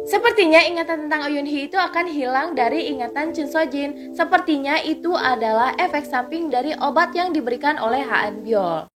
Sepertinya ingatan tentang Eunhee itu akan hilang dari ingatan Chun So Jin. Sepertinya itu adalah efek samping dari obat yang diberikan oleh Han Byul.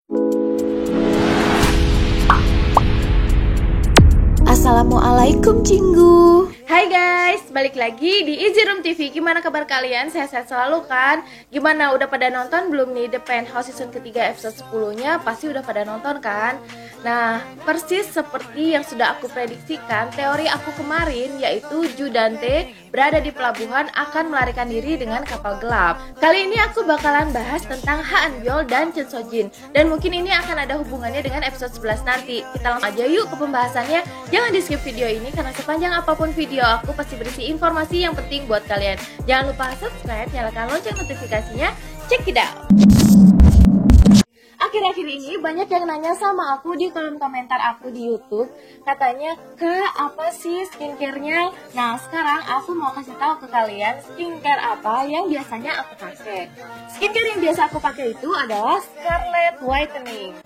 Assalamualaikum Cinggu. Hai guys, balik lagi di Easy Room TV. Gimana kabar kalian? Sehat-sehat selalu kan? Gimana, udah pada nonton belum nih The Penthouse season ketiga episode 10-nya? Pasti udah pada nonton kan? Nah, persis seperti yang sudah aku prediksikan, teori aku kemarin yaitu Ju Dante berada di pelabuhan akan melarikan diri dengan kapal gelap. Kali ini aku bakalan bahas tentang Han Byul dan Chun So Jin. Dan mungkin ini akan ada hubungannya dengan episode 11 nanti. Kita langsung aja yuk ke pembahasannya. Jangan di skip video ini karena sepanjang apapun video aku pasti berisi informasi yang penting buat kalian. Jangan lupa subscribe, nyalakan lonceng notifikasinya. Check it out. Akhir-akhir ini banyak yang nanya sama aku di kolom komentar aku di YouTube. Katanya, "Kak, apa sih skincare-nya?" Nah, sekarang aku mau kasih tahu ke kalian skincare apa yang biasanya aku pakai. Skincare yang biasa aku pakai itu adalah Scarlet Whitening.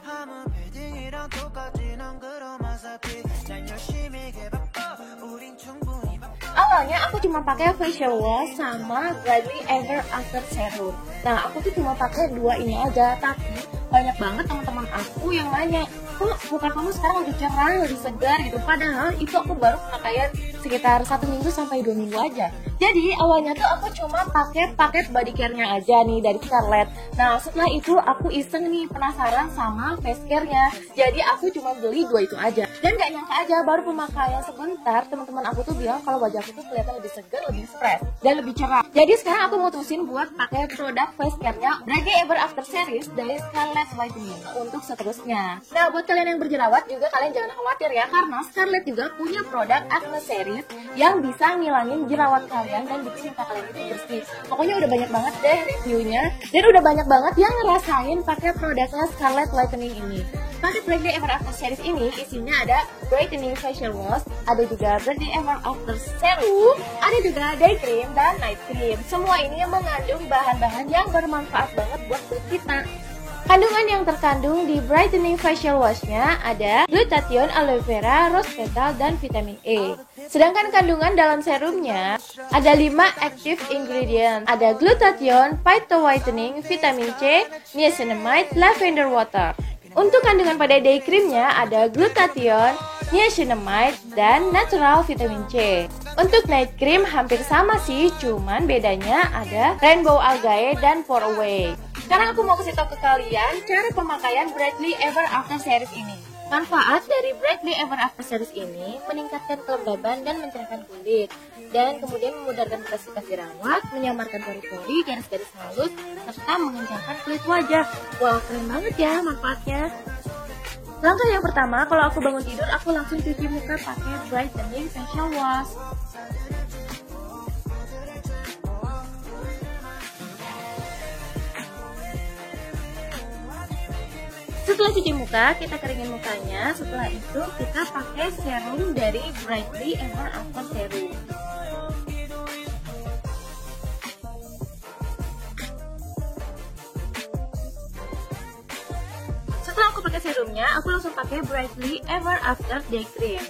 Awalnya aku cuma pakai facial wash sama Brightly Ever After Serum. Nah, aku tuh cuma pakai dua ini aja, tapi banyak banget teman-teman aku yang nanya, "Kok muka kamu sekarang lebih cerah, lebih segar gitu?" Padahal itu aku baru pemakaian sekitar 1 minggu sampai 2 minggu aja. Jadi awalnya tuh aku cuma pakai paket body care-nya aja nih dari Scarlett. Nah, setelah itu aku iseng nih penasaran sama face care-nya. Jadi aku cuma beli dua itu aja. Dan gak nyangka aja baru pemakaian sebentar teman-teman aku tuh bilang kalau wajahku tuh kelihatan lebih segar, lebih fresh dan lebih cerah. Jadi sekarang aku mutusin buat pakai produk face care-nya Brightly Ever After Series dari Scarlett Whitening untuk seterusnya. Nah, buat kalian yang berjerawat juga kalian jangan khawatir ya, karena Scarlett juga punya produk Acne Series yang bisa ngilangin jerawat kalian dan bikin muka kalian itu bersih. Pokoknya udah banyak banget deh reviewnya dan udah banyak banget yang ngerasain pakai produknya Scarlett Whitening ini. Pakai Brightly Ever After Series ini isinya ada Brightening Facial Wash, ada juga Brightly Ever After Serum, ada juga Day Cream dan Night Cream. Semua ini mengandung bahan-bahan yang bermanfaat banget buat kulit kita. Kandungan yang terkandung di Brightening Facial Wash-nya ada glutathione, aloe vera, rose petal, dan vitamin E. Sedangkan kandungan dalam serumnya ada 5 active ingredient. Ada glutathione, phyto whitening, vitamin C, niacinamide, lavender water. Untuk kandungan pada day creamnya ada glutathione, niacinamide, dan natural vitamin C. Untuk night cream hampir sama sih, cuman bedanya ada rainbow algae dan pour away. Sekarang aku mau kasih tahu ke kalian cara pemakaian Brightly Ever After Series ini. Manfaat dari Brightly Ever After Series ini meningkatkan kelembaban dan mencerahkan kulit, dan kemudian memudarkan bekas-bekas jerawat, menyamarkan pori-pori, garis-garis halus, serta mengencangkan kulit wajah. Wow, keren banget ya manfaatnya. Langkah yang pertama, kalau aku bangun tidur, aku langsung cuci muka pakai Brightening Facial Wash. Setelah cuci muka, kita keringin mukanya. Setelah itu kita pakai serum dari Brightly Ever After Serum. Setelah aku pakai serumnya, aku langsung pakai Brightly Ever After Day Cream.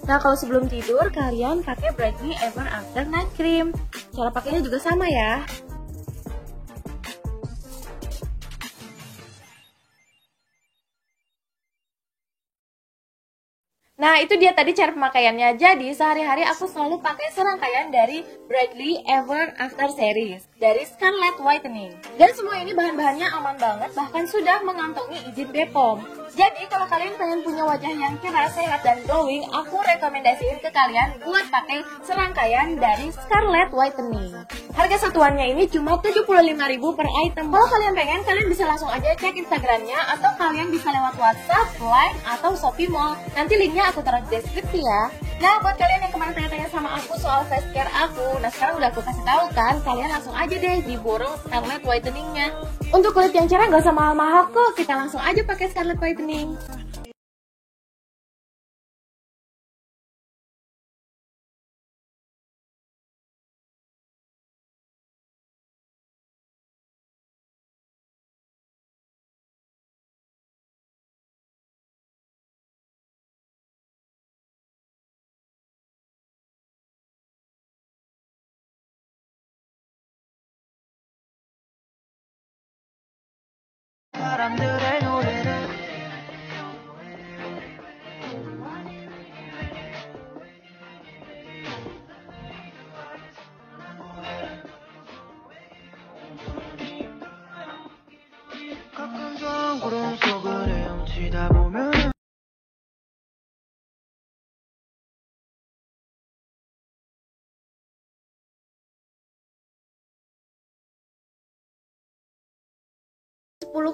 Nah, kalau sebelum tidur kalian pakai Brightly Ever After Night Cream. Cara pakainya juga sama ya. Nah, itu dia tadi cara pemakaiannya. Jadi, sehari-hari aku selalu pakai serangkaian dari Brightly Ever After Series dari Scarlett Whitening. Dan semua ini bahan-bahannya aman banget, bahkan sudah mengantongi izin BPOM. Jadi, kalau kalian pengen punya wajah yang cerah, sehat, dan glowing, aku rekomendasiin ke kalian buat pakai serangkaian dari Scarlett Whitening. Harga satuannya ini cuma 75.000 per item. Kalau kalian pengen, kalian bisa langsung aja cek Instagramnya, atau kalian bisa lewat WhatsApp, Line, atau Shopee Mall. Nanti linknya aku taruh di deskripsi ya. Nah, buat kalian yang kemarin tanya-tanya sama aku soal face care aku, nah sekarang udah aku kasih tahu kan, kalian langsung aja deh diborong Scarlett Whitening-nya. Untuk kulit yang cerah gak usah mahal-mahal kok, kita langsung aja pakai Scarlett Whitening. 사람들의 노래를 가끔성 구름 속을 헤엄치다 보면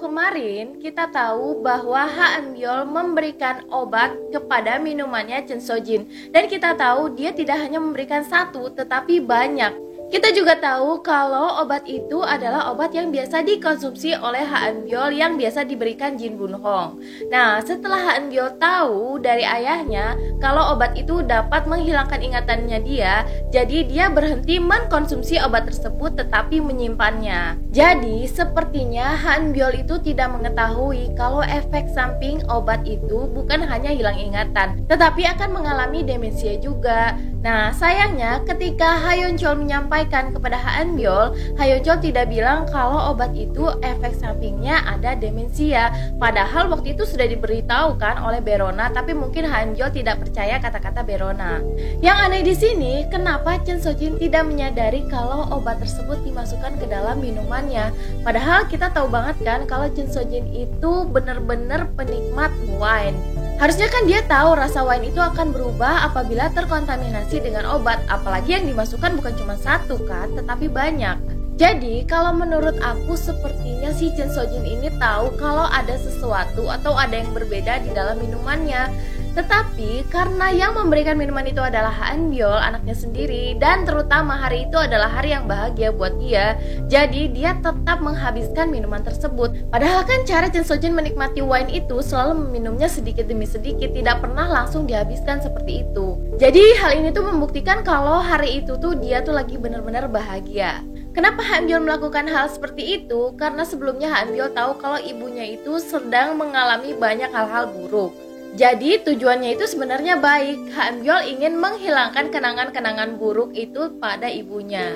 kemarin kita tahu bahwa Ha Eun-byul memberikan obat kepada minumannya Chun So-jin, dan kita tahu dia tidak hanya memberikan satu tetapi banyak. Kita juga tahu kalau obat itu adalah obat yang biasa dikonsumsi oleh Ha Eun-byul yang biasa diberikan Jin Bun-hong. Nah, setelah Ha Eun-byul tahu dari ayahnya kalau obat itu dapat menghilangkan ingatannya dia, jadi dia berhenti mengkonsumsi obat tersebut tetapi menyimpannya. Jadi, sepertinya Ha Eun-byul itu tidak mengetahui kalau efek samping obat itu bukan hanya hilang ingatan, tetapi akan mengalami demensia juga. Nah, sayangnya ketika Ha Yeon-chol menyampaikan kepada Ha Eun-byul, Ha Yeon-chol tidak bilang kalau obat itu efek sampingnya ada demensia. Padahal waktu itu sudah diberitahukan oleh Berona, tapi mungkin Ha Eun-byul tidak percaya kata-kata Berona. Yang aneh di sini, kenapa Chun So-jin tidak menyadari kalau obat tersebut dimasukkan ke dalam minumannya? Padahal kita tahu banget kan kalau Chun So-jin itu benar-benar penikmat wine. Harusnya kan dia tahu rasa wine itu akan berubah apabila terkontaminasi dengan obat, apalagi yang dimasukkan bukan cuma satu kan, tetapi banyak. Jadi kalau menurut aku sepertinya si Chun So-jin ini tahu kalau ada sesuatu atau ada yang berbeda di dalam minumannya. Tetapi karena yang memberikan minuman itu adalah Ha Eun-byul, anaknya sendiri, dan terutama hari itu adalah hari yang bahagia buat dia, jadi dia tetap menghabiskan minuman tersebut. Padahal kan cara Chun So-jin menikmati wine itu selalu meminumnya sedikit demi sedikit, tidak pernah langsung dihabiskan seperti itu. Jadi hal ini tuh membuktikan kalau hari itu tuh dia tuh lagi benar-benar bahagia. Kenapa Ha Eun-byul melakukan hal seperti itu? Karena sebelumnya Ha Eun-byul tahu kalau ibunya itu sedang mengalami banyak hal-hal buruk. Jadi tujuannya itu sebenarnya baik. Ha Eun-byul ingin menghilangkan kenangan-kenangan buruk itu pada ibunya.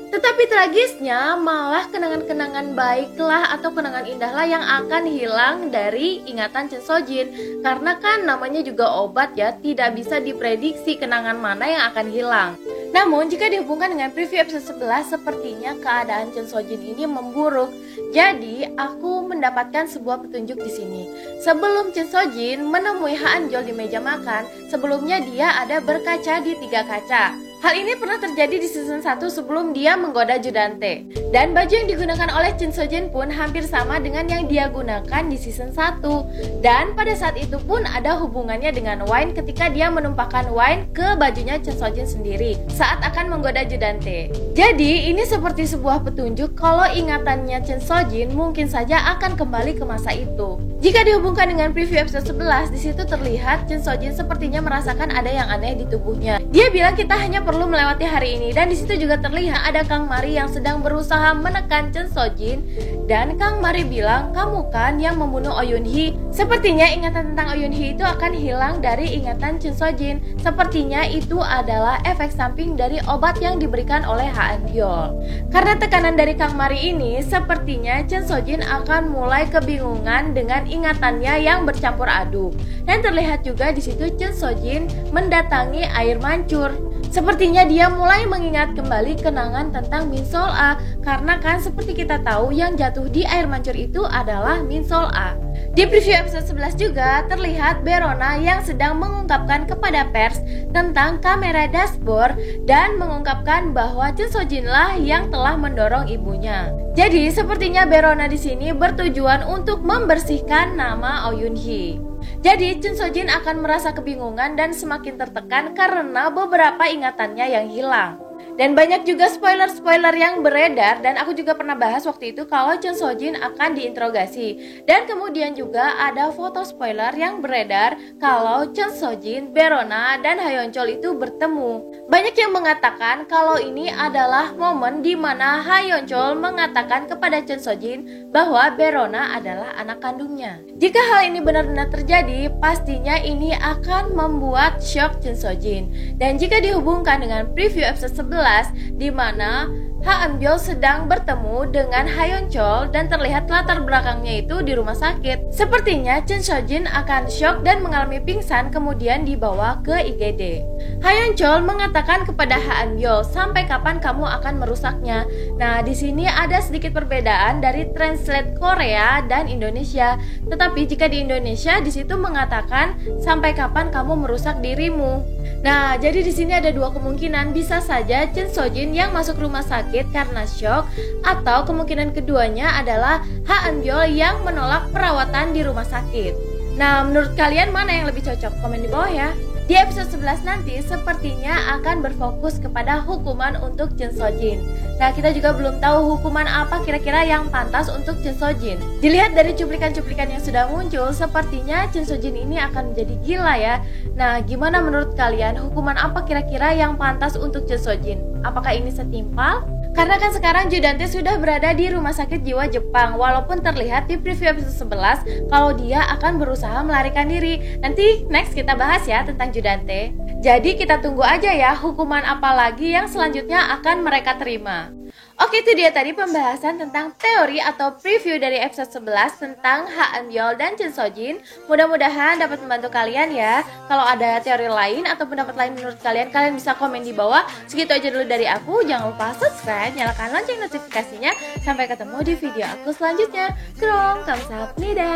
Tetapi tragisnya malah kenangan-kenangan baiklah atau kenangan indahlah yang akan hilang dari ingatan Chun So-jin. Karena kan namanya juga obat ya, tidak bisa diprediksi kenangan mana yang akan hilang. Namun jika dihubungkan dengan preview episode 11, sepertinya keadaan Chun So-jin ini memburuk. Jadi aku mendapatkan sebuah petunjuk di sini. Sebelum Chun So-jin menemui Ha Eun-byul di meja makan, sebelumnya dia ada berkaca di 3 kaca. Hal ini pernah terjadi di season 1 sebelum dia menggoda Judante. Dan baju yang digunakan oleh Chun So-jin pun hampir sama dengan yang dia gunakan di season 1. Dan pada saat itu pun ada hubungannya dengan wine ketika dia menumpahkan wine ke bajunya Chun So-jin sendiri saat akan menggoda Judante. Jadi ini seperti sebuah petunjuk kalau ingatannya Chun So-jin mungkin saja akan kembali ke masa itu. Jika dihubungkan dengan preview episode 11, di situ terlihat Chun So-jin sepertinya merasakan ada yang aneh di tubuhnya. Dia bilang kita hanya perlu melewati hari ini, dan di situ juga terlihat ada Kang Mari yang sedang berusaha menekan Chun So-jin, dan Kang Mari bilang, "Kamu kan yang membunuh Oh Yoon-hee." Sepertinya ingatan tentang Oh Yoon-hee itu akan hilang dari ingatan Chun So-jin. Sepertinya itu adalah efek samping dari obat yang diberikan oleh Ha Eun-byul. Karena tekanan dari Kang Mari ini, sepertinya Chun So-jin akan mulai kebingungan dengan ingatannya yang bercampur aduk. Dan terlihat juga di situ Chun So-jin mendatangi air mancur. Sepertinya dia mulai mengingat kembali kenangan tentang Min Sol-a, karena kan seperti kita tahu yang jatuh di air mancur itu adalah Min Sol-a. Di preview episode 11 juga terlihat Berona yang sedang mengungkapkan kepada pers tentang kamera dashboard dan mengungkapkan bahwa Chun So-jin lah yang telah mendorong ibunya. Jadi sepertinya Berona di sini bertujuan untuk membersihkan nama Oh Yoon-hee. Jadi Chun So-jin akan merasa kebingungan dan semakin tertekan karena beberapa ingatannya yang hilang. Dan banyak juga spoiler-spoiler yang beredar, dan aku juga pernah bahas waktu itu kalau Chun So-jin akan diinterogasi. Dan kemudian juga ada foto spoiler yang beredar kalau Chun So-jin, Berona, dan Ha Yeon-chol itu bertemu. Banyak yang mengatakan kalau ini adalah momen di mana Ha Yeon-chol mengatakan kepada Chun So-jin bahwa Berona adalah anak kandungnya. Jika hal ini benar-benar terjadi, pastinya ini akan membuat shock Chun So-jin. Dan jika dihubungkan dengan preview episode 11 di mana Ha Eun-byul sedang bertemu dengan Ha Yeon-chul dan terlihat latar belakangnya itu di rumah sakit. Sepertinya Chun Seo-jin akan shock dan mengalami pingsan kemudian dibawa ke IGD. Ha Yeon-chul mengatakan kepada Ha Eun-byul, "Sampai kapan kamu akan merusaknya?" Nah, di sini ada sedikit perbedaan dari translate Korea dan Indonesia. Tetapi jika di Indonesia di situ mengatakan, "Sampai kapan kamu merusak dirimu?" Nah, jadi di sini ada dua kemungkinan, bisa saja Chun Seo-jin yang masuk rumah sakit karena shock, atau kemungkinan keduanya adalah Ha Eun-byul yang menolak perawatan di rumah sakit. Nah, menurut kalian mana yang lebih cocok? Komen di bawah ya. Di episode 11 nanti sepertinya akan berfokus kepada hukuman untuk Chun Seo-jin. Nah, kita juga belum tahu hukuman apa kira-kira yang pantas untuk Chun Seo-jin. Dilihat dari cuplikan-cuplikan yang sudah muncul, sepertinya Chun Seo-jin ini akan menjadi gila ya. Nah, gimana menurut kalian? Hukuman apa kira-kira yang pantas untuk Chun Seo-jin? Apakah ini setimpal? Karena kan sekarang Judante sudah berada di rumah sakit jiwa Jepang, walaupun terlihat di preview episode 11 kalau dia akan berusaha melarikan diri. Nanti next kita bahas ya tentang Judante. Jadi kita tunggu aja ya hukuman apa lagi yang selanjutnya akan mereka terima. Oke, itu dia tadi pembahasan tentang teori atau preview dari episode 11 tentang Ha Eun-byul dan Chun Seo-jin. Mudah-mudahan dapat membantu kalian ya. Kalau ada teori lain atau pendapat lain menurut kalian, kalian bisa komen di bawah. Segitu aja dulu dari aku. Jangan lupa subscribe, nyalakan lonceng notifikasinya. Sampai ketemu di video aku selanjutnya. Kurong, kamsahamnida.